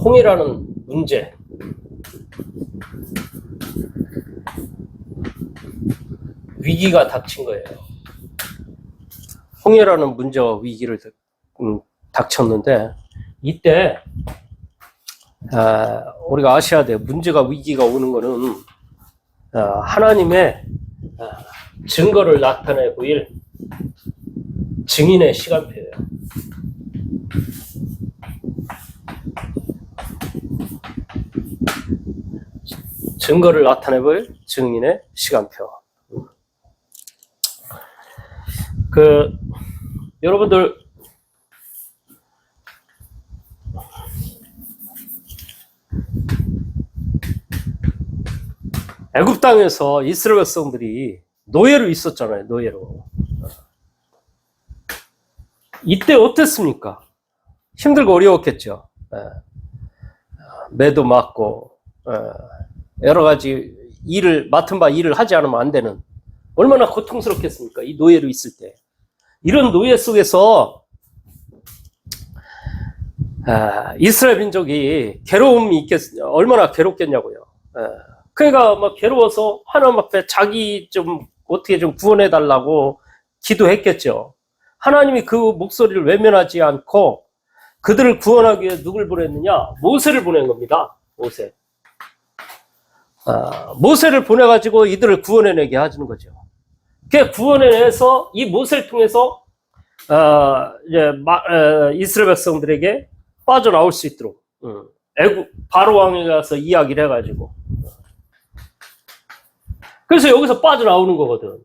홍해라는 문제. 위기가 닥친 거예요. 홍해라는 문제와 위기를 닥쳤는데, 이때 우리가 아셔야 돼요. 문제가 위기가 오는 거는 하나님의 증거를 나타내 보일 증인의 시간표예요. 증거를 나타내 보일 증인의 시간표. 여러분들, 애굽 땅에서 이스라엘 백성들이 노예로 있었잖아요. 노예로. 이때 어땠습니까? 힘들고 어려웠겠죠. 매도 맞고 여러 가지 맡은 바 일을 하지 않으면 안 되는, 얼마나 고통스럽겠습니까? 이 노예로 있을 때. 이런 노예 속에서 이스라엘 민족이 얼마나 괴롭겠냐고요. 그러니까 막 괴로워서 하나님 앞에 자기 좀 어떻게 좀 구원해 달라고 기도했겠죠. 하나님이 그 목소리를 외면하지 않고 그들을 구원하기 위해 누굴 보냈느냐? 모세를 보낸 겁니다. 모세를 보내가지고 이들을 구원해내게 하시는 거죠. 그 구원해내서 이 모세를 통해서 이스라엘 백성들에게 빠져나올 수 있도록 애굽 바로 왕에 가서 이야기를 해가지고, 그래서 여기서 빠져나오는 거거든.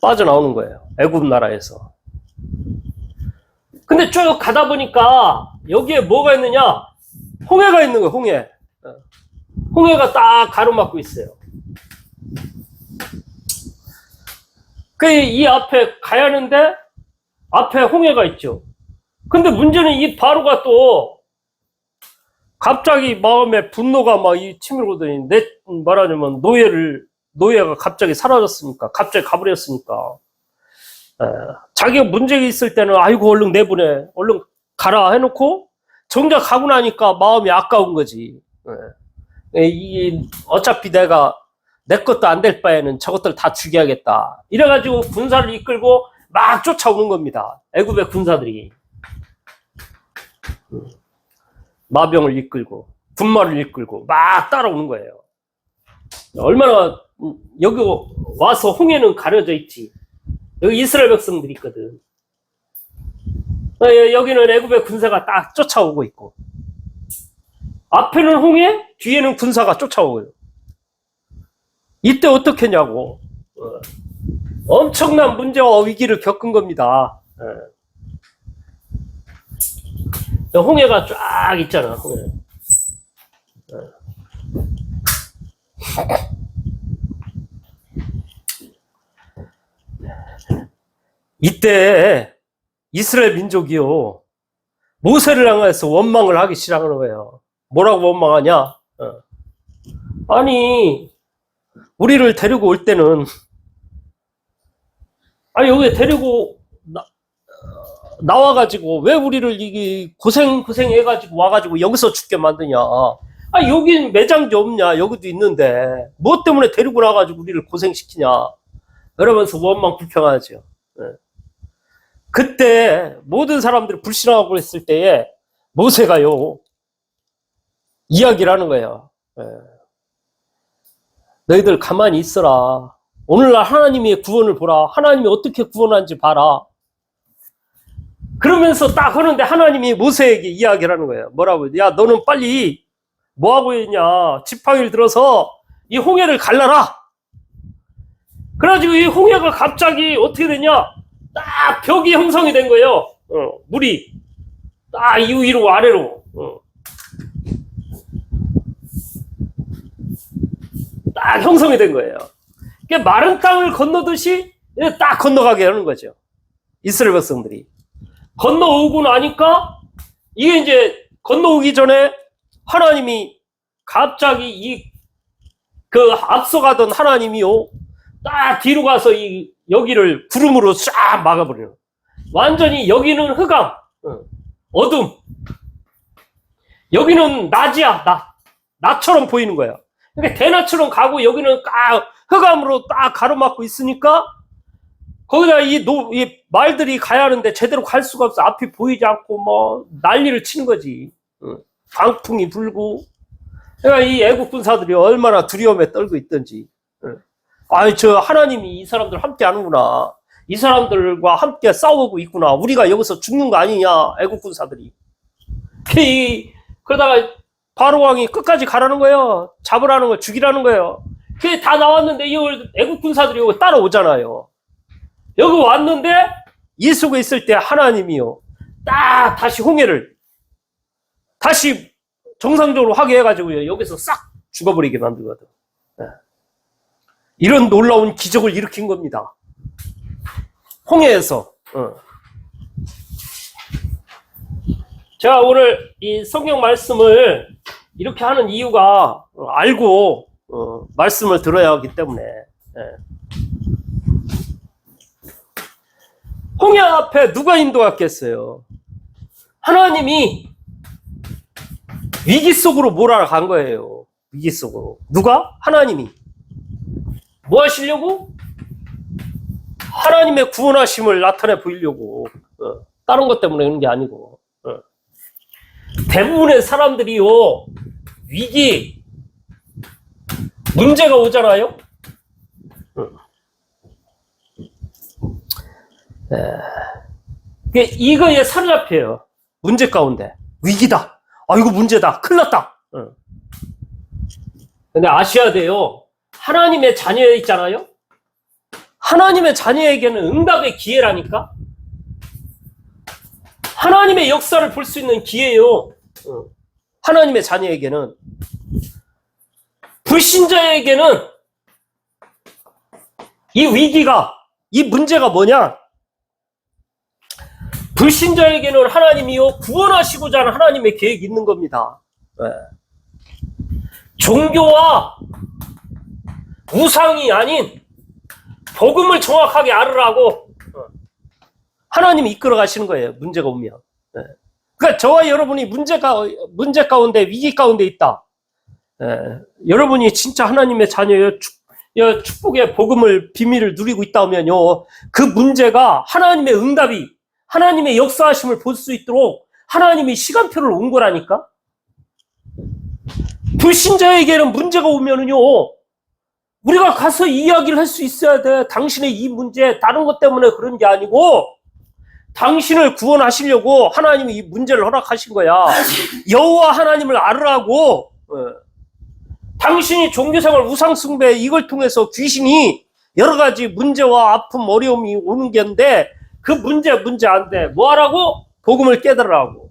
빠져나오는 거예요. 애굽 나라에서. 근데 쭉 가다 보니까 여기에 뭐가 있느냐? 홍해가 있는 거예요. 홍해. 홍해가 딱 가로막고 있어요. 이 앞에 가야 하는데 앞에 홍해가 있죠. 근데 문제는 이 바로가 또 갑자기 마음에 분노가 막 치밀거든요. 말하자면 노예가 갑자기 사라졌으니까, 갑자기 가버렸으니까. 자기가 문제가 있을 때는 아이고 얼른 내보내, 얼른 가라 해놓고 정작 가고 나니까 마음이 아까운 거지. 어차피 내 것도 안 될 바에는 저것들 다 죽여야겠다. 이래가지고 군사를 이끌고 막 쫓아오는 겁니다. 애굽의 군사들이. 마병을 이끌고 군마를 이끌고 막 따라오는 거예요. 얼마나, 여기 와서 홍해는 가려져 있지. 여기 이스라엘 백성들이 있거든. 여기는 애굽의 군사가 딱 쫓아오고 있고, 앞에는 홍해, 뒤에는 군사가 쫓아오고요. 이때 어떻겠냐고. 엄청난 문제와 위기를 겪은 겁니다. 홍해가 쫙 있잖아, 홍해. 이때 이스라엘 민족이요, 모세를 향해서 원망을 하기 시작하는 거예요. 뭐라고 원망하냐? 아니, 우리를 데리고 올 때는, 여기 데리고 나와가지고 왜 우리를 고생해가지고 와가지고 여기서 죽게 만드냐? 여긴 매장도 없냐? 여기도 있는데 뭐 때문에 데리고 나가지고 우리를 고생시키냐? 이러면서 원망 불평하죠. 그때 모든 사람들이 불신하고 있을 때에 모세가요, 이야기를 하는 거예요. 너희들 가만히 있어라. 오늘날 하나님의 구원을 보라. 하나님이 어떻게 구원한지 봐라. 그러면서 딱 하는데 하나님이 모세에게 이야기를 하는 거예요. 뭐라고? 야, 너는 빨리 뭐하고 있냐? 지팡이를 들어서 이 홍해를 갈라라. 그래가지고 이 홍해가 갑자기 어떻게 되냐? 딱 벽이 형성이 된 거예요. 물이 딱 위로 아래로 딱 형성이 된 거예요. 그러니까 마른 땅을 건너듯이 딱 건너가게 하는 거죠. 이스라엘 백성들이 건너오고 나니까, 이게 이제 건너오기 전에 하나님이 갑자기 앞서가던 하나님이요, 딱 뒤로 가서 여기를 구름으로 쫙 막아버려요. 완전히 여기는 흑암, 어둠. 여기는 낮이야, 낮처럼 보이는 거야. 그러니까 대낮처럼 가고 여기는 흑암으로 딱 가로막고 있으니까 거기다 이 말들이 가야 하는데 제대로 갈 수가 없어. 앞이 보이지 않고 뭐 난리를 치는 거지. 강풍이 불고. 그러니까 이 애국 군사들이 얼마나 두려움에 떨고 있던지. 저 하나님이 이 사람들 함께 하는구나. 이 사람들과 함께 싸우고 있구나. 우리가 여기서 죽는 거 아니냐, 애국 군사들이. 그러다가 바로왕이 끝까지 가라는 거예요. 잡으라는 거예요. 죽이라는 거예요. 그게 다 나왔는데 이걸 애국 군사들이 여기 따라오잖아요. 여기 왔는데 이 속에 있을 때 하나님이요, 딱 다시 홍해를 다시 정상적으로 하게 해가지고요, 여기서 싹 죽어버리게 만들거든. 이런 놀라운 기적을 일으킨 겁니다. 홍해에서. 제가 오늘 이 성경 말씀을 이렇게 하는 이유가 알고 말씀을 들어야 하기 때문에. 홍해 앞에 누가 인도했겠어요? 하나님이 위기 속으로 몰아간 거예요. 위기 속으로. 누가? 하나님이. 뭐 하시려고? 하나님의 구원하심을 나타내 보이려고. 다른 것 때문에 그런 게 아니고. 대부분의 사람들이요, 위기, 문제가 오잖아요? 이거에 사로잡혀요. 문제 가운데. 위기다. 이거 문제다. 큰일 났다. 근데 아셔야 돼요. 하나님의 자녀 있잖아요? 하나님의 자녀에게는 응답의 기회라니까? 하나님의 역사를 볼 수 있는 기회예요. 하나님의 자녀에게는. 불신자에게는 이 위기가, 이 문제가 뭐냐? 불신자에게는 하나님이요, 구원하시고자 하는 하나님의 계획이 있는 겁니다. 종교와 우상이 아닌 복음을 정확하게 알으라고 하나님이 이끌어 가시는 거예요. 문제가 오면. 그러니까 저와 여러분이 문제 가운데, 위기 가운데 있다. 여러분이 진짜 하나님의 자녀의 축복의 복음을, 비밀을 누리고 있다면요, 그 문제가 하나님의 응답이, 하나님의 역사하심을 볼 수 있도록 하나님이 시간표를 온 거라니까? 불신자에게는 문제가 오면은요, 우리가 가서 이야기를 할 수 있어야 돼. 당신의 이 문제, 다른 것 때문에 그런 게 아니고, 당신을 구원하시려고 하나님이 이 문제를 허락하신 거야. 여호와 하나님을 알으라고. 당신이 종교생활, 우상숭배, 이걸 통해서 귀신이 여러 가지 문제와 아픔, 어려움이 오는 건데, 그 문제 안 돼. 뭐 하라고? 복음을 깨달으라고.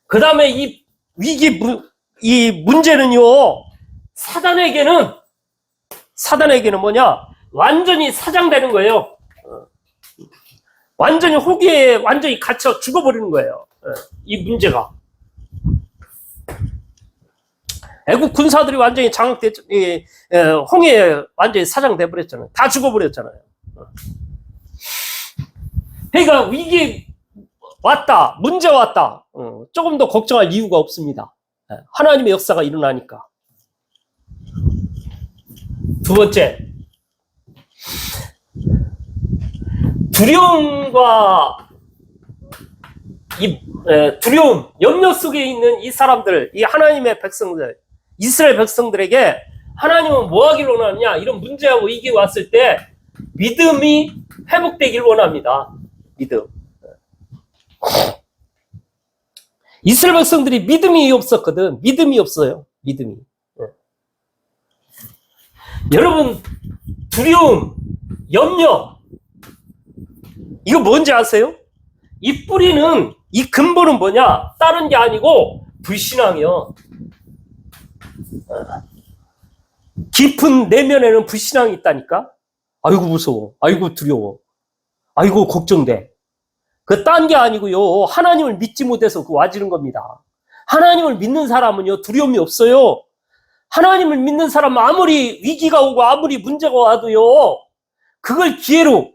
그 다음에 이 위기, 이 문제는요, 사단에게는 뭐냐? 완전히 사장되는 거예요. 완전히 호기에 완전히 갇혀 죽어버리는 거예요. 이 문제가. 애국 군사들이 완전히 홍해에 완전히 사장돼 버렸잖아요. 다 죽어버렸잖아요. 그러니까 위기 왔다, 문제 왔다. 조금 더 걱정할 이유가 없습니다. 하나님의 역사가 일어나니까. 두 번째, 두려움과 두려움, 염려 속에 있는 이 사람들, 이 하나님의 백성들, 이스라엘 백성들에게 하나님은 뭐 하길 원하느냐? 이런 문제하고 위기 왔을 때 믿음이 회복되길 원합니다. 믿음. 이스라엘 백성들이 믿음이 없었거든. 믿음이 없어요. 믿음이. 여러분, 두려움, 염려, 이거 뭔지 아세요? 이 뿌리는, 이 근본은 뭐냐? 다른 게 아니고 불신앙이요. 깊은 내면에는 불신앙이 있다니까? 아이고 무서워, 아이고 두려워, 아이고 걱정돼. 그 딴 게 아니고요, 하나님을 믿지 못해서 그 와지는 겁니다. 하나님을 믿는 사람은요, 두려움이 없어요. 하나님을 믿는 사람은 아무리 위기가 오고 아무리 문제가 와도요, 그걸 기회로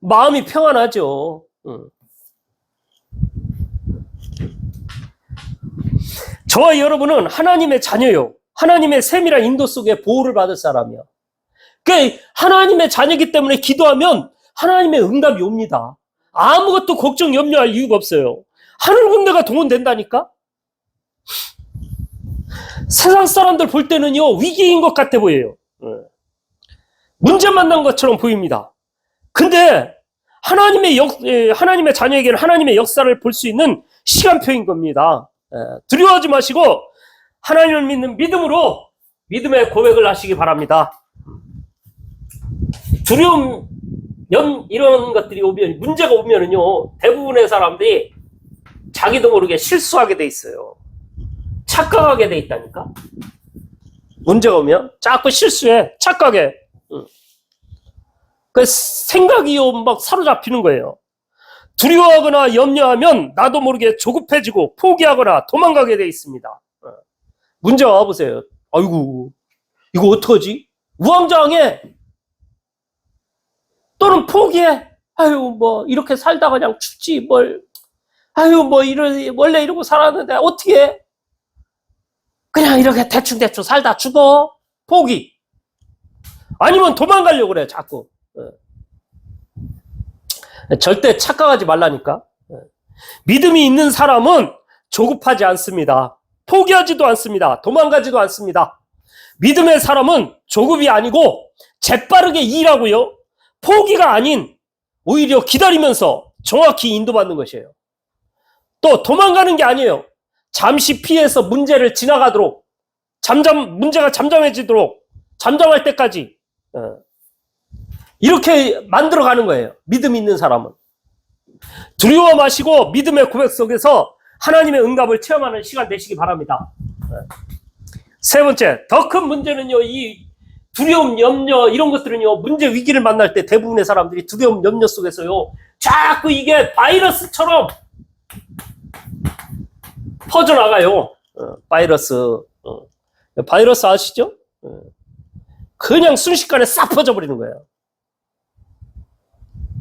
마음이 평안하죠. 저와 여러분은 하나님의 자녀요. 하나님의 세밀한 인도 속에 보호를 받을 사람이야. 그러니까 하나님의 자녀이기 때문에 기도하면 하나님의 응답이 옵니다. 아무것도 걱정, 염려할 이유가 없어요. 하늘 군대가 동원된다니까? 세상 사람들 볼 때는요, 위기인 것 같아 보여요. 문제 만난 것처럼 보입니다. 근데 하나님의 자녀에게는 하나님의 역사를 볼 수 있는 시간표인 겁니다. 두려워하지 마시고 하나님을 믿는 믿음으로 믿음의 고백을 하시기 바랍니다. 두려움, 이런 것들이 오면, 문제가 오면은요, 대부분의 사람들이 자기도 모르게 실수하게 돼 있어요. 착각하게 돼 있다니까. 문제가 오면 자꾸 실수해, 착각해. 그 생각이요, 막 사로잡히는 거예요. 두려워하거나 염려하면 나도 모르게 조급해지고 포기하거나 도망가게 돼 있습니다. 문제가 와보세요. 아이고, 이거 어떡하지? 우왕좌왕해. 또는 포기해. 아유, 뭐, 이렇게 살다가 그냥 죽지, 뭘. 아유, 뭐, 원래 이러고 살았는데, 어떻게 해? 그냥 이렇게 대충 살다 죽어. 포기. 아니면 도망가려고 그래, 자꾸. 절대 착각하지 말라니까. 믿음이 있는 사람은 조급하지 않습니다. 포기하지도 않습니다. 도망가지도 않습니다. 믿음의 사람은 조급이 아니고 재빠르게 일하고요. 포기가 아닌 오히려 기다리면서 정확히 인도받는 것이에요. 또 도망가는 게 아니에요. 잠시 피해서 문제를 지나가도록, 문제가 잠잠해지도록, 잠잠할 때까지 이렇게 만들어가는 거예요. 믿음 있는 사람은. 두려워 마시고 믿음의 고백 속에서 하나님의 응답을 체험하는 시간 되시기 바랍니다. 세 번째, 더 큰 문제는요, 이 두려움, 염려, 이런 것들은요, 문제, 위기를 만날 때 대부분의 사람들이 두려움, 염려 속에서요, 자꾸 이게 바이러스처럼 퍼져나가요. 바이러스. 바이러스 아시죠? 그냥 순식간에 싹 퍼져버리는 거예요.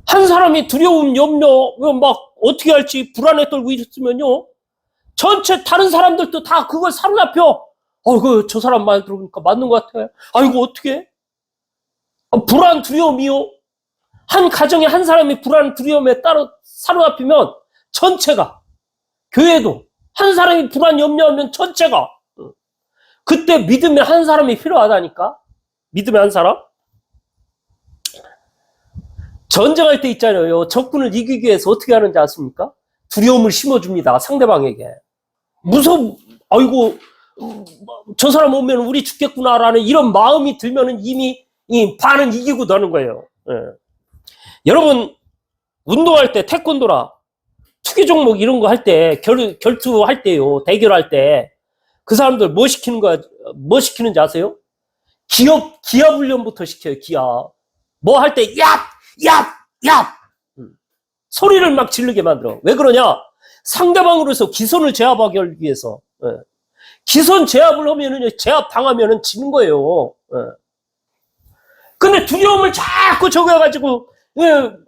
한 사람이 두려움, 염려, 막 어떻게 할지 불안에 떨고 있으면요, 전체 다른 사람들도 다 그걸 사로잡혀. 저 사람 말 들어보니까 맞는 것 같아. 아이고, 어떻게? 불안, 두려움이요. 한 가정에 한 사람이 불안, 두려움에 따로 사로잡히면 전체가, 교회도 한 사람이 불안, 염려하면 전체가. 그때 믿음의 한 사람이 필요하다니까. 믿음의 한 사람. 전쟁할 때 있잖아요. 적군을 이기기 위해서 어떻게 하는지 아십니까? 두려움을 심어줍니다. 상대방에게. 아이고, 저 사람 오면 우리 죽겠구나라는 이런 마음이 들면은 이미 이 반은 이기고 나는 거예요. 여러분, 운동할 때, 태권도라, 투기 종목 이런 거 할 때, 결투할 때요, 대결할 때, 그 사람들 뭐 시키는지 아세요? 기압 훈련부터 시켜요, 기압. 뭐 할 때, 얍! 소리를 막 지르게 만들어. 왜 그러냐? 상대방으로서 기선을 제압하기 위해서. 기선 제압을 하면은, 제압 당하면은 지는 거예요. 근데 두려움을 자꾸 적용해가지고,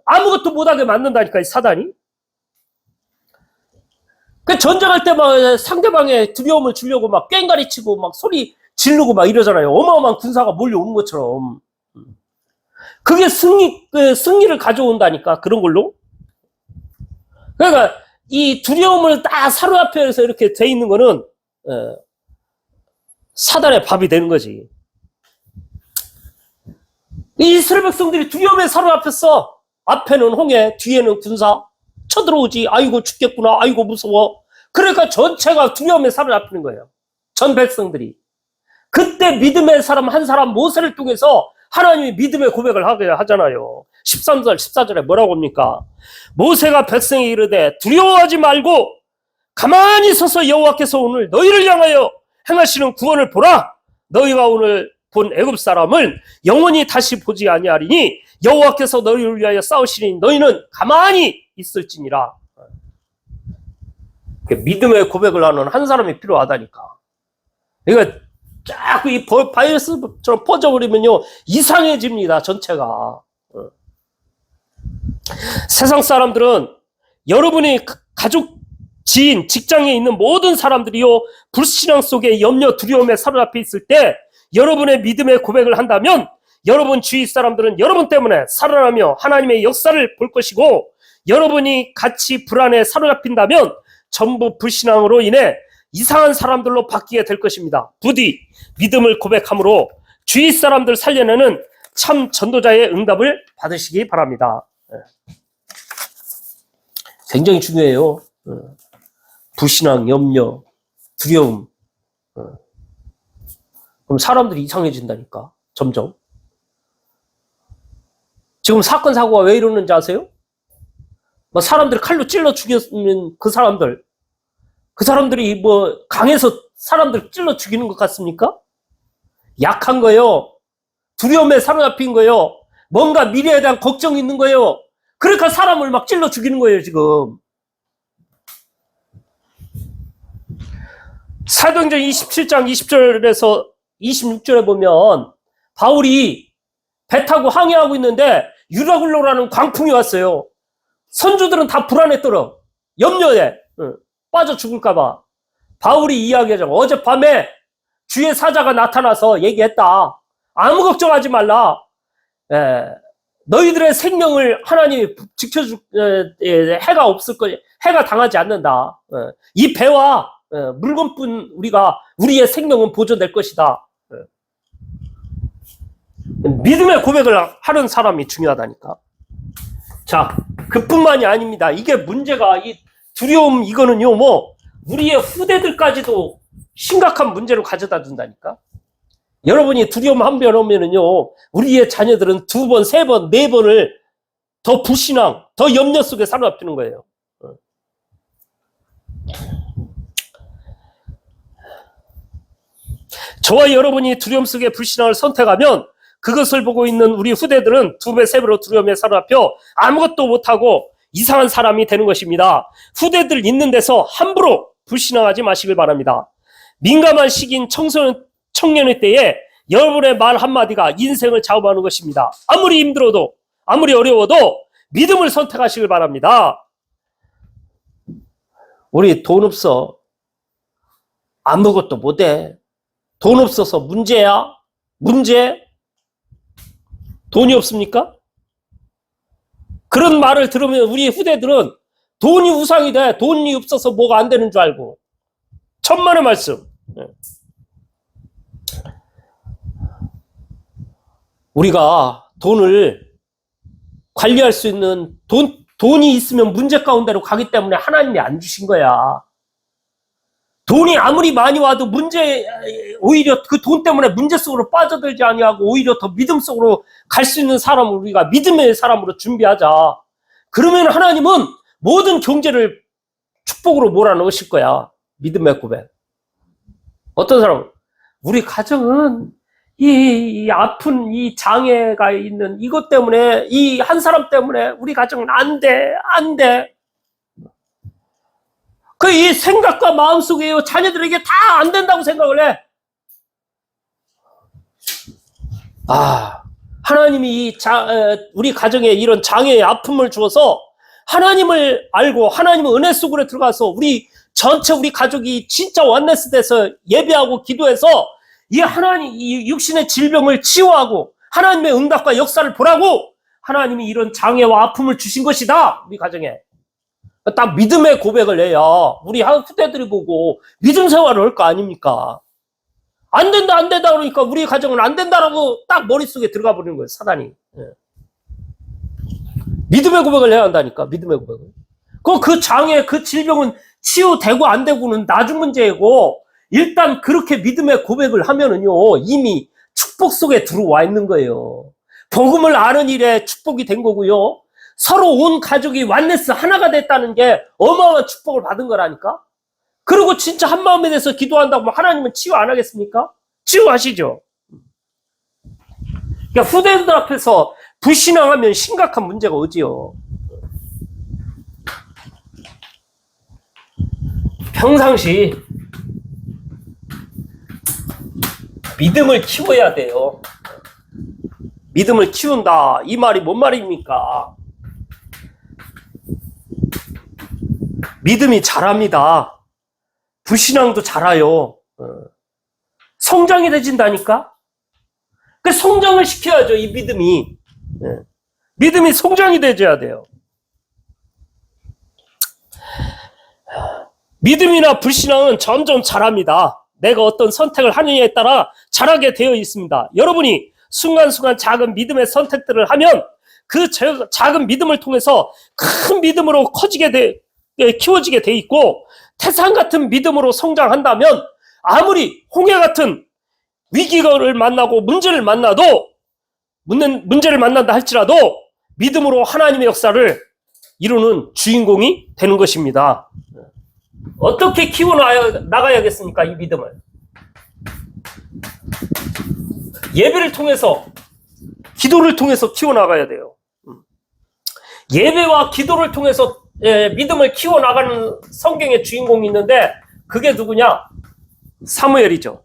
아무것도 못하게 만든다니까, 이 사단이. 그 전쟁할 때 막 상대방의 두려움을 주려고 막 꽹가리 치고 막 소리 지르고 막 이러잖아요. 어마어마한 군사가 몰려오는 것처럼. 그게 승리를 가져온다니까, 그런 걸로. 그러니까, 이 두려움을 다 사로잡혀서 이렇게 돼 있는 거는, 사단의 밥이 되는 거지. 이스라엘 백성들이 두려움에 사로잡혔어. 앞에는 홍해, 뒤에는 군사. 쳐들어오지. 아이고, 죽겠구나. 아이고, 무서워. 그러니까 전체가 두려움에 사로잡히는 거예요. 전 백성들이. 그때 믿음의 사람 한 사람 모세를 통해서 하나님이 믿음의 고백을 하게 하잖아요. 13절, 14절에 뭐라고 합니까? 모세가 백성에 이르되 두려워하지 말고 가만히 서서 여호와께서 오늘 너희를 향하여 행하시는 구원을 보라. 너희가 오늘 본 애굽 사람을 영원히 다시 보지 아니하리니 여호와께서 너희를 위하여 싸우시니 너희는 가만히 있을지니라. 믿음의 고백을 하는 한 사람이 필요하다니까. 그러니까 자꾸 이 바이러스처럼 퍼져버리면요, 이상해집니다, 전체가. 세상 사람들은 여러분이 가족 지인, 직장에 있는 모든 사람들이요, 불신앙 속에 염려, 두려움에 사로잡혀 있을 때 여러분의 믿음의 고백을 한다면 여러분 주위 사람들은 여러분 때문에 살아나며 하나님의 역사를 볼 것이고, 여러분이 같이 불안에 사로잡힌다면 전부 불신앙으로 인해 이상한 사람들로 바뀌게 될 것입니다. 부디 믿음을 고백함으로 주위 사람들 살려내는 참 전도자의 응답을 받으시기 바랍니다. 굉장히 중요해요. 불신앙, 염려, 두려움. 그럼 사람들이 이상해진다니까, 점점. 지금 사건, 사고가 왜 이러는지 아세요? 뭐 사람들이 칼로 찔러 죽였으면 그 사람들이 뭐 강해서 사람들 찔러 죽이는 것 같습니까? 약한 거요. 두려움에 사로잡힌 거요. 뭔가 미래에 대한 걱정이 있는 거요. 그러니까 사람을 막 찔러 죽이는 거예요, 지금. 사도행전 27장 20절에서 26절에 보면 바울이 배 타고 항해하고 있는데 유라굴로라는 광풍이 왔어요. 선주들은 다 불안에 떨어. 염려해. 빠져 죽을까봐. 바울이 이야기하자고, 어젯밤에 주의 사자가 나타나서 얘기했다. 아무 걱정하지 말라. 너희들의 생명을 하나님이 지켜줄, 해가 없을 거야. 해가 당하지 않는다. 이 배와 물건뿐 우리의 생명은 보존될 것이다. 믿음의 고백을 하는 사람이 중요하다니까. 자, 그뿐만이 아닙니다. 이게 문제가, 이 두려움, 이거는요, 뭐, 우리의 후대들까지도 심각한 문제로 가져다 준다니까. 여러분이 두려움 한 번 오면은요, 우리의 자녀들은 2번, 3번, 4번을 더 불신앙, 더 염려 속에 사로잡히는 거예요. 저와 여러분이 두려움 속에 불신앙을 선택하면 그것을 보고 있는 우리 후대들은 2배, 3배로 두려움에 사로잡혀 아무것도 못하고 이상한 사람이 되는 것입니다. 후대들 있는 데서 함부로 불신앙하지 마시길 바랍니다. 민감한 시기인 청년의 때에 여러분의 말 한마디가 인생을 좌우하는 것입니다. 아무리 힘들어도, 아무리 어려워도 믿음을 선택하시길 바랍니다. 우리 돈 없어. 아무것도 못해. 돈 없어서 문제야? 문제? 돈이 없습니까? 그런 말을 들으면 우리 후대들은 돈이 우상이 돼. 돈이 없어서 뭐가 안 되는 줄 알고. 천만의 말씀. 우리가 돈을 관리할 수 있는 돈이 있으면 문제 가운데로 가기 때문에 하나님이 안 주신 거야. 돈이 아무리 많이 와도 오히려 그 돈 때문에 문제 속으로 빠져들지 아니하고 오히려 더 믿음 속으로 갈 수 있는 사람을 우리가 믿음의 사람으로 준비하자. 그러면 하나님은 모든 경제를 축복으로 몰아넣으실 거야. 믿음의 고백. 어떤 사람은 우리 가정은 이 아픈 이 장애가 있는 이것 때문에, 이 한 사람 때문에 우리 가정은 안 돼. 이 생각과 마음속에 자녀들에게 다 안 된다고 생각을 해. 하나님이 우리 가정에 이런 장애의 아픔을 주어서 하나님을 알고 하나님의 은혜 속으로 들어가서 우리 가족이 진짜 원네스 돼서 예배하고 기도해서 이 육신의 질병을 치유하고 하나님의 응답과 역사를 보라고 하나님이 이런 장애와 아픔을 주신 것이다. 우리 가정에. 딱 믿음의 고백을 해야 우리 후대들이 보고 믿음 생활을 할 거 아닙니까? 안 된다 그러니까 우리 가정은 안 된다라고 딱 머릿속에 들어가 버리는 거예요, 사단이. 믿음의 고백을 해야 한다니까, 믿음의 고백을. 그 장애, 그 질병은 치유되고 안 되고는 나중 문제이고, 일단 그렇게 믿음의 고백을 하면은요, 이미 축복 속에 들어와 있는 거예요. 복음을 아는 일에 축복이 된 거고요. 서로 온 가족이 완네스 하나가 됐다는 게 어마어마한 축복을 받은 거라니까? 그리고 진짜 한 마음에 대해서 기도한다고 하나님은 치유 안 하겠습니까? 치유하시죠. 그러니까 후대들 앞에서 불신앙하면 심각한 문제가 오지요. 평상시 믿음을 키워야 돼요. 믿음을 키운다. 이 말이 뭔 말입니까? 믿음이 자랍니다. 불신앙도 자라요. 성장이 되진다니까? 그 성장을 시켜야죠, 이 믿음이. 믿음이 성장이 되줘야 돼요. 믿음이나 불신앙은 점점 자랍니다. 내가 어떤 선택을 하느냐에 따라 자라게 되어 있습니다. 여러분이 순간순간 작은 믿음의 선택들을 하면 그 작은 믿음을 통해서 큰 믿음으로 키워지게 돼 있고, 태산 같은 믿음으로 성장한다면 아무리 홍해 같은 위기를 만나고 문제를 만난다 할지라도 믿음으로 하나님의 역사를 이루는 주인공이 되는 것입니다. 어떻게 키워나가야겠습니까? 이 믿음을. 예배를 통해서, 기도를 통해서 키워나가야 돼요. 예배와 기도를 통해서 믿음을 키워나가는 성경의 주인공이 있는데, 그게 누구냐? 사무엘이죠.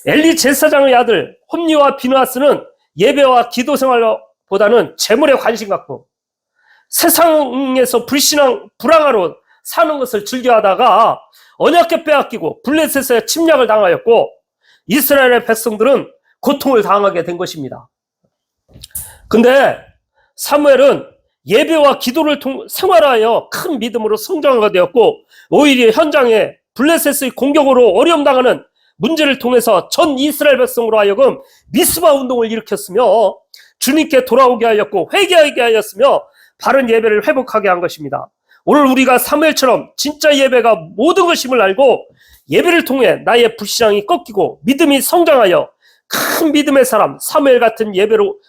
엘리 제사장의 아들 홈리와 비느하스는 예배와 기도 생활보다는 재물에 관심 갖고 세상에서 불황으로 사는 것을 즐겨하다가 언약궤 빼앗기고 블레셋에 침략을 당하였고, 이스라엘의 백성들은 고통을 당하게 된 것입니다. 근데 사무엘은 예배와 기도를 생활하여 큰 믿음으로 성장하게 되었고, 오히려 현장에 블레셋의 공격으로 어려움 당하는 문제를 통해서 전 이스라엘 백성으로 하여금 미스바 운동을 일으켰으며 주님께 돌아오게 하였고 회개하게 하였으며 바른 예배를 회복하게 한 것입니다. 오늘 우리가 사무엘처럼 진짜 예배가 모든 것임을 알고 예배를 통해 나의 불신앙이 꺾이고 믿음이 성장하여 큰 믿음의 사람, 사무엘 같은 예배로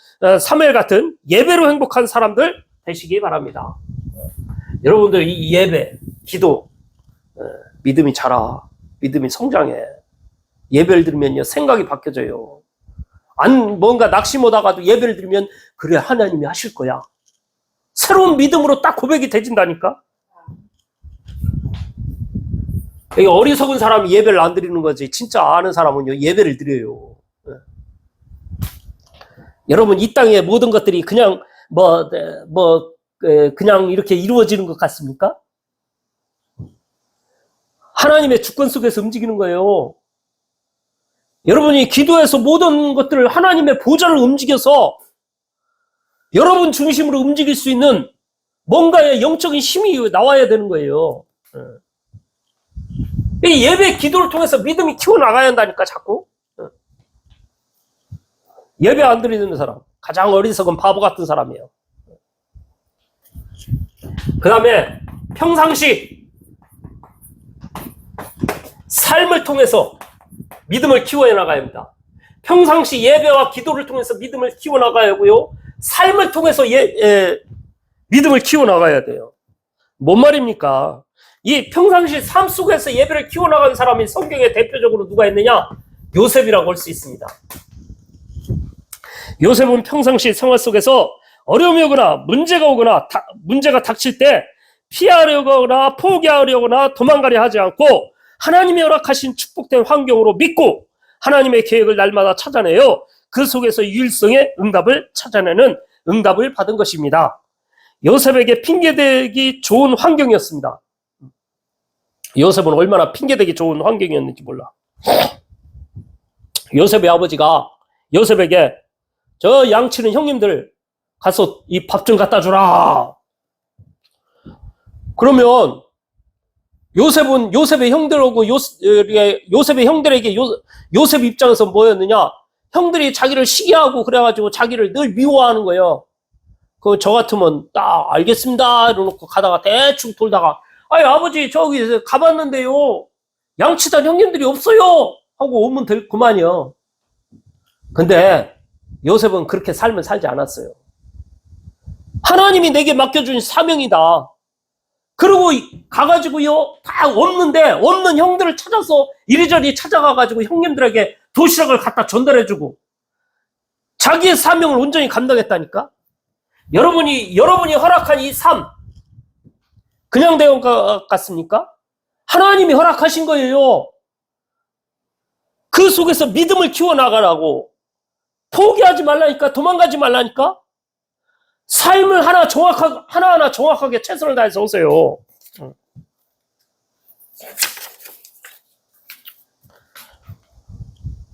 행복한 사람들 되시기 바랍니다. 여러분들 이 예배, 기도, 믿음이 자라, 믿음이 성장해. 예배를 들으면요 생각이 바뀌어져요. 뭔가 낙심하다가도 예배를 들으면 그래, 하나님이 하실 거야. 새로운 믿음으로 딱 고백이 되진다니까. 어리석은 사람이 예배를 안 드리는 거지, 진짜 아는 사람은요 예배를 드려요. 여러분, 이 땅의 모든 것들이 그냥 그냥 이렇게 이루어지는 것 같습니까? 하나님의 주권 속에서 움직이는 거예요. 여러분이 기도해서 모든 것들을 하나님의 보좌를 움직여서 여러분 중심으로 움직일 수 있는 뭔가의 영적인 힘이 나와야 되는 거예요. 이 예배 기도를 통해서 믿음이 키워나가야 한다니까, 자꾸. 예배 안 드리는 사람, 가장 어리석은 바보 같은 사람이에요. 그 다음에 평상시 삶을 통해서 믿음을 키워나가야 합니다. 평상시 예배와 기도를 통해서 믿음을 키워나가야 하고요, 삶을 통해서 믿음을 키워나가야 돼요. 뭔 말입니까? 이 평상시 삶 속에서 예배를 키워나가는 사람이 성경에 대표적으로 누가 있느냐? 요셉이라고 할 수 있습니다. 요셉은 평상시 생활 속에서 어려움이 오거나 문제가 닥칠 때 피하려거나 포기하려거나 도망가려 하지 않고 하나님이 허락하신 축복된 환경으로 믿고 하나님의 계획을 날마다 찾아내요. 그 속에서 유일성의 응답을 받은 것입니다. 요셉에게 핑계대기 좋은 환경이었습니다. 요셉은 얼마나 핑계대기 좋은 환경이었는지 몰라. 요셉의 아버지가 요셉에게 저 양치는 형님들 가서 이 밥 좀 갖다 주라. 그러면 요셉의 형들하고 요셉의 형들에게 요셉 입장에서 뭐였느냐? 형들이 자기를 시기하고 그래가지고 자기를 늘 미워하는 거예요. 저 같으면 딱 알겠습니다 이러놓고 가다가 대충 돌다가 아버지 저기 가봤는데요 양치단 형님들이 없어요 하고 오면 될 그만이요. 근데 요셉은 그렇게 삶을 살지 않았어요. 하나님이 내게 맡겨준 사명이다. 그리고 가가지고요 다 없는 형들을 찾아서 이리저리 찾아가가지고 형님들에게 도시락을 갖다 전달해주고 자기의 사명을 온전히 감당했다니까. 여러분이 허락한 이 삶 그냥 된 것 같습니까? 하나님이 허락하신 거예요. 그 속에서 믿음을 키워나가라고. 포기하지 말라니까, 도망가지 말라니까. 삶을 하나하나 정확하게 최선을 다해서 오세요.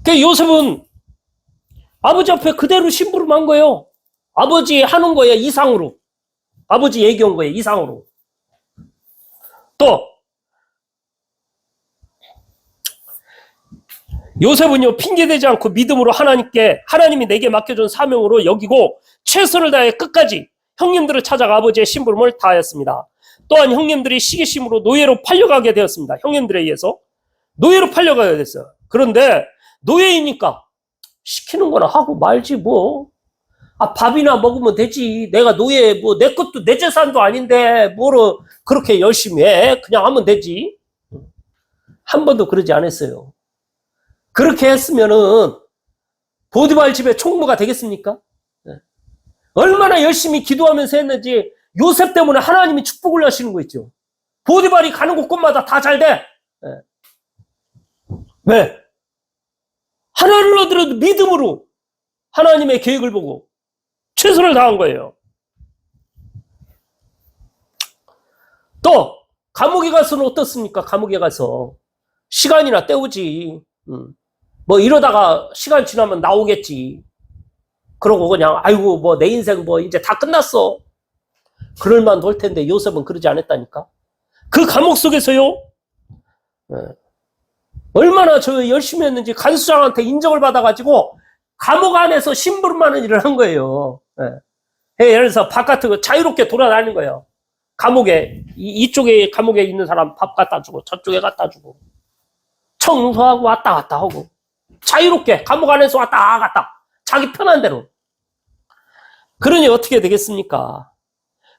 그러니까 요셉은 아버지 앞에 그대로 심부름한 거예요. 아버지 하는 거에 이상으로. 아버지 얘기한 거에 이상으로. 또 요셉은요, 핑계대지 않고 믿음으로 하나님이 내게 맡겨준 사명으로 여기고 최선을 다해 끝까지 형님들을 찾아가 아버지의 심부름을 다하였습니다. 또한 형님들이 시기심으로 노예로 팔려가게 되었습니다. 형님들에 의해서 노예로 팔려가게 됐어요. 그런데 노예이니까 시키는 거나 하고 말지 뭐. 밥이나 먹으면 되지. 내가 노예, 뭐 내 것도 내 재산도 아닌데 뭐로 그렇게 열심히 해. 그냥 하면 되지. 한 번도 그러지 않았어요. 그렇게 했으면은 보디발 집의 총무가 되겠습니까? 얼마나 열심히 기도하면서 했는지 요셉 때문에 하나님이 축복을 하시는 거 있죠. 보디발이 가는 곳곳마다 다 잘 돼. 왜? 하나를 얻으려도 믿음으로 하나님의 계획을 보고 최선을 다한 거예요. 또 감옥에 가서는 어떻습니까? 감옥에 가서 시간이나 때우지. 뭐 이러다가 시간 지나면 나오겠지. 그러고 그냥 아이고 뭐 내 인생 뭐 이제 다 끝났어. 그럴 만도 할 텐데 요셉은 그러지 않았다니까. 그 감옥 속에서요. 얼마나 저 열심히 했는지 간수장한테 인정을 받아가지고 감옥 안에서 심부름하는 일을 한 거예요. 예를 들어서 바깥으로 자유롭게 돌아다니는 거예요. 감옥에 이쪽에 감옥에 있는 사람 밥 갖다 주고 저쪽에 갖다 주고 청소하고 왔다 갔다 하고 자유롭게 감옥 안에서 왔다 갔다 자기 편한 대로. 그러니 어떻게 되겠습니까?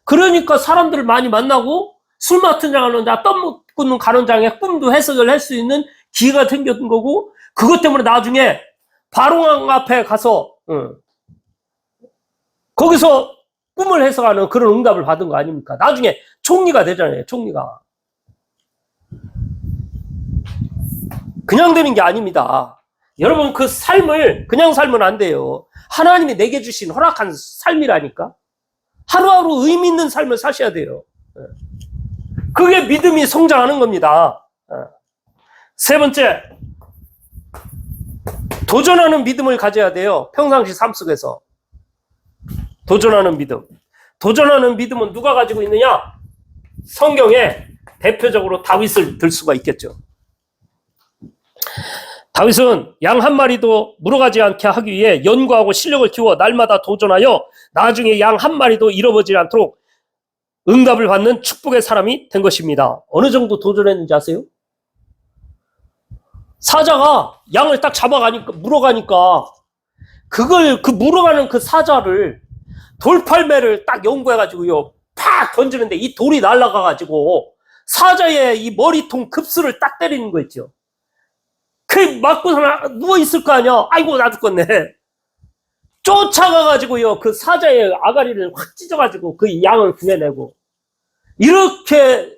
그러니까 사람들을 많이 만나고 술 맡은 장하는 자, 떠먹는 가는 장의 꿈도 해석을 할 수 있는 기회가 생겼던 거고, 그것 때문에 나중에 바로왕 앞에 가서 거기서 꿈을 해석하는 그런 응답을 받은 거 아닙니까? 나중에 총리가 되잖아요. 총리가. 그냥 되는 게 아닙니다. 여러분 그 삶을 그냥 살면 안 돼요. 하나님이 내게 주신 허락한 삶이라니까. 하루하루 의미 있는 삶을 사셔야 돼요. 그게 믿음이 성장하는 겁니다. 세 번째, 도전하는 믿음을 가져야 돼요. 평상시 삶 속에서. 도전하는 믿음. 도전하는 믿음은 누가 가지고 있느냐? 성경에 대표적으로 다윗을 들 수가 있겠죠. 다윗은 양 한 마리도 물어가지 않게 하기 위해 연구하고 실력을 키워 날마다 도전하여 나중에 양 한 마리도 잃어버리지 않도록 응답을 받는 축복의 사람이 된 것입니다. 어느 정도 도전했는지 아세요? 사자가 양을 딱 잡아가니까, 물어가니까, 그 물어가는 그 사자를 돌팔매를 딱 연구해가지고요, 팍 던지는데 이 돌이 날아가가지고 사자의 이 머리통 급수를 딱 때리는 거 있죠. 그 맞고 누워있을 거 아니야. 아이고, 나 죽겠네. 쫓아가가지고요, 그 사자의 아가리를 확 찢어가지고 그 양을 구해내고, 이렇게,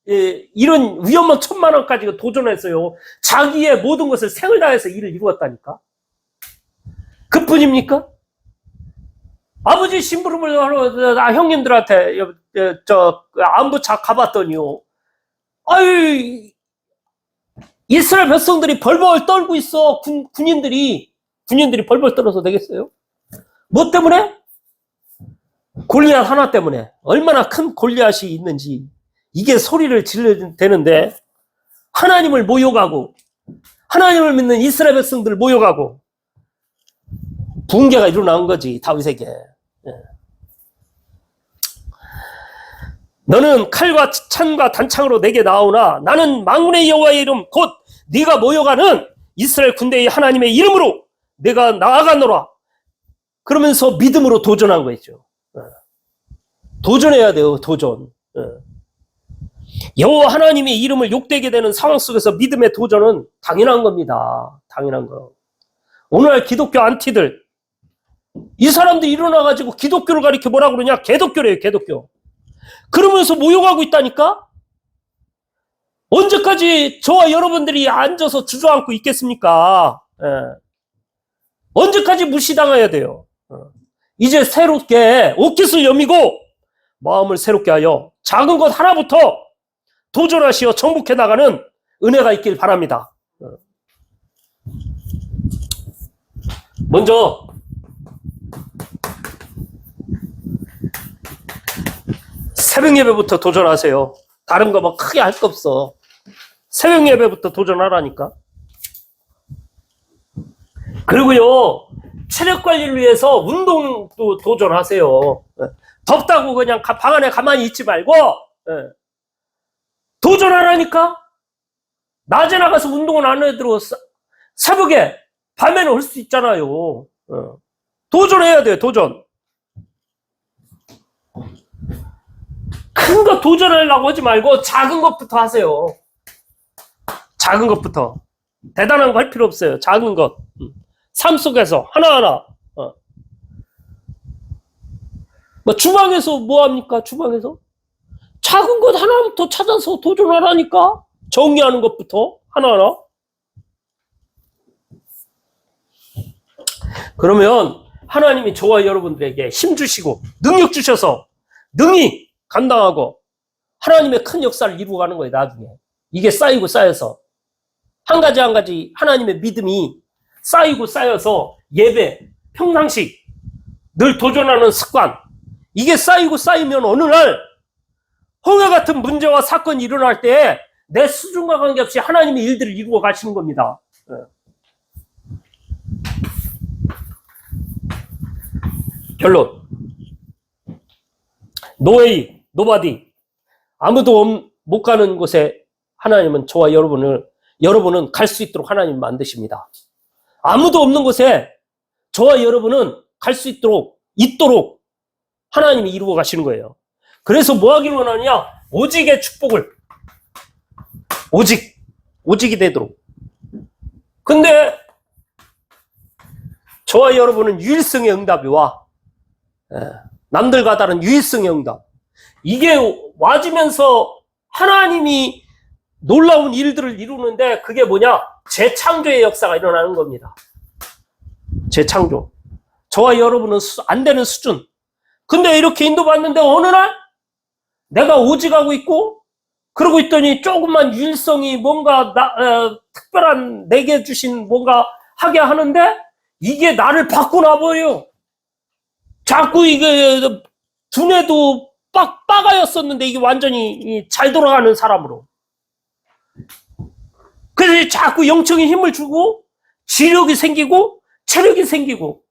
이런 위험한 천만원까지 도전했어요. 자기의 모든 것을 생을 다해서 일을 이루었다니까. 그뿐입니까? 아버지 심부름을 하러 형님들한테 안부차 가봤더니요. 아유, 이스라엘 백성들이 벌벌 떨고 있어. 군인들이 벌벌 떨어서 되겠어요? 뭐 때문에? 골리앗 하나 때문에. 얼마나 큰 골리앗이 있는지 이게 소리를 질러야 되는데, 하나님을 모욕하고 하나님을 믿는 이스라엘 백성들을 모욕하고 붕괴가 일어난 거지, 다윗에게. 너는 칼과 찬과 단창으로 내게 나오나 나는 만군의 여호와의 이름 곧 네가 모여가는 이스라엘 군대의 하나님의 이름으로 내가 나아가노라. 그러면서 믿음으로 도전한 거였죠. 도전해야 돼요. 도전. 여호와 하나님의 이름을 욕되게 되는 상황 속에서 믿음의 도전은 당연한 겁니다. 당연한 거. 오늘날 기독교 안티들, 이 사람들이 일어나가지고 기독교를 가리켜 뭐라 그러냐? 개독교래요. 개독교. 그러면서 모욕하고 있다니까? 언제까지 저와 여러분들이 앉아서 주저앉고 있겠습니까? 언제까지 무시당해야 돼요? 이제 새롭게 옷깃을 여미고 마음을 새롭게 하여 작은 것 하나부터 도전하시어 정복해 나가는 은혜가 있길 바랍니다. 먼저 새벽 예배부터 도전하세요. 다른 거 뭐 크게 할 거 없어. 새벽 예배부터 도전하라니까. 그리고요, 체력 관리를 위해서 운동도 도전하세요. 덥다고 그냥 방 안에 가만히 있지 말고 도전하라니까. 낮에 나가서 운동은 안 해도 새벽에 밤에는 할 수 있잖아요. 도전해야 돼요. 도전. 큰 거 도전하려고 하지 말고 작은 것부터 하세요. 작은 것부터. 대단한 거 할 필요 없어요. 작은 것. 삶 속에서 하나하나. 뭐 주방에서 뭐 합니까? 주방에서 작은 것 하나부터 찾아서 도전하라니까. 정리하는 것부터 하나하나. 그러면 하나님이 저와 여러분들에게 힘 주시고 능력 주셔서 능히 감당하고 하나님의 큰 역사를 이루어가는 거예요. 나중에 이게 쌓이고 쌓여서 한 가지 한 가지 하나님의 믿음이 쌓이고 쌓여서 예배, 평상시 늘 도전하는 습관, 이게 쌓이고 쌓이면 어느 날 홍해 같은 문제와 사건이 일어날 때 내 수준과 관계없이 하나님의 일들을 이루어 가시는 겁니다. 결론. 노웨이, 노바디. 아무도 못 가는 곳에 하나님은 저와 여러분은 갈 수 있도록 하나님 만드십니다. 아무도 없는 곳에 저와 여러분은 갈 수 있도록 하나님이 이루어 가시는 거예요. 그래서 뭐 하길 원하느냐? 오직의 축복을. 오직이 되도록. 근데 저와 여러분은 유일성의 응답이 와. 남들과 다른 유일성의 응답. 이게 와지면서 하나님이 놀라운 일들을 이루는데 그게 뭐냐? 재창조의 역사가 일어나는 겁니다. 재창조. 저와 여러분은 안 되는 수준. 근데 이렇게 인도받는데 어느 날 내가 오직하고 있고 그러고 있더니 조금만 유일성이 뭔가 특별한 내게 주신 뭔가 하게 하는데 이게 나를 바꿔놔버려요. 자꾸 이게 두뇌도 빠가였었는데 이게 완전히 잘 돌아가는 사람으로. 그래서 자꾸 영적인 힘을 주고 지력이 생기고 체력이 생기고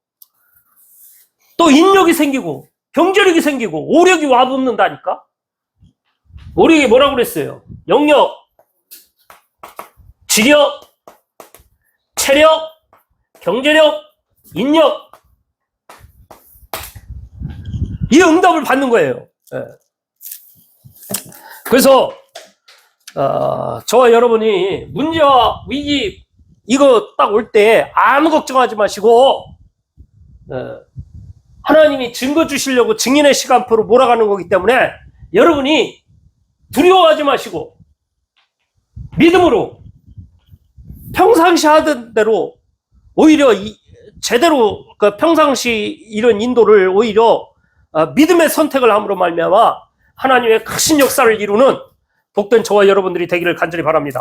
또 인력이 생기고 경제력이 생기고 오력이 와붙는다니까. 오력이 뭐라고 그랬어요? 영역, 지력, 체력, 경제력, 인력. 이 응답을 받는 거예요. 그래서 저와 여러분이 문제와 위기 이거 딱 올 때 아무 걱정하지 마시고 하나님이 증거 주시려고 증인의 시간표로 몰아가는 거기 때문에 여러분이 두려워하지 마시고 믿음으로 평상시 하던 대로 오히려 제대로 평상시 이런 인도를 오히려 믿음의 선택을 함으로 말미암아 하나님의 크신 역사를 이루는 복된 저와 여러분들이 되기를 간절히 바랍니다.